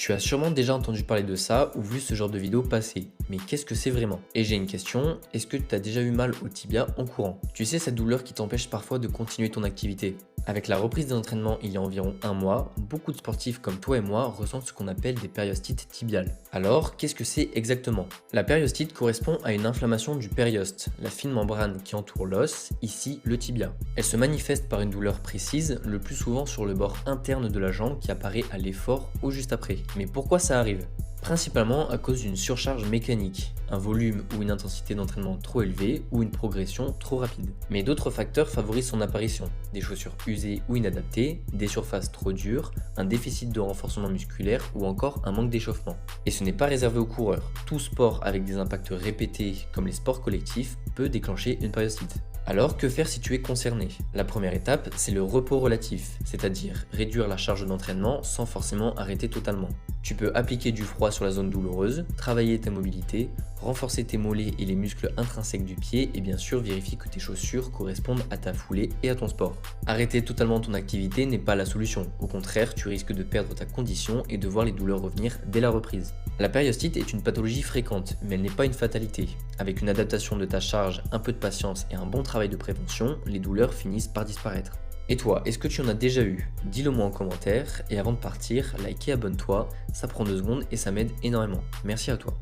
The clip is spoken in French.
Tu as sûrement déjà entendu parler de ça ou vu ce genre de vidéo passer, mais qu'est-ce que c'est vraiment? Et j'ai une question, est-ce que tu as déjà eu mal au tibia en courant? Tu sais, cette douleur qui t'empêche parfois de continuer ton activité. Avec la reprise des entraînements il y a environ un mois, beaucoup de sportifs comme toi et moi ressentent ce qu'on appelle des périostites tibiales. Alors, qu'est-ce que c'est exactement? La périostite correspond à une inflammation du périoste, la fine membrane qui entoure l'os, ici le tibia. Elle se manifeste par une douleur précise, le plus souvent sur le bord interne de la jambe qui apparaît à l'effort ou juste après. Mais pourquoi ça arrive? Principalement à cause d'une surcharge mécanique, un volume ou une intensité d'entraînement trop élevée ou une progression trop rapide. Mais d'autres facteurs favorisent son apparition, des chaussures usées ou inadaptées, des surfaces trop dures, un déficit de renforcement musculaire ou encore un manque d'échauffement. Et ce n'est pas réservé aux coureurs, tout sport avec des impacts répétés comme les sports collectifs peut déclencher une périostite. Alors, que faire si tu es concerné? La première étape, c'est le repos relatif, c'est-à-dire réduire la charge d'entraînement sans forcément arrêter totalement. Tu peux appliquer du froid sur la zone douloureuse, travailler ta mobilité, renforcer tes mollets et les muscles intrinsèques du pied et bien sûr vérifier que tes chaussures correspondent à ta foulée et à ton sport. Arrêter totalement ton activité n'est pas la solution, au contraire tu risques de perdre ta condition et de voir les douleurs revenir dès la reprise. La périostite est une pathologie fréquente, mais elle n'est pas une fatalité. Avec une adaptation de ta charge, un peu de patience et un bon travail de prévention, les douleurs finissent par disparaître. Et toi, est-ce que tu en as déjà eu? Dis-le moi en commentaire, et avant de partir, like et abonne-toi, ça prend 2 secondes et ça m'aide énormément. Merci à toi.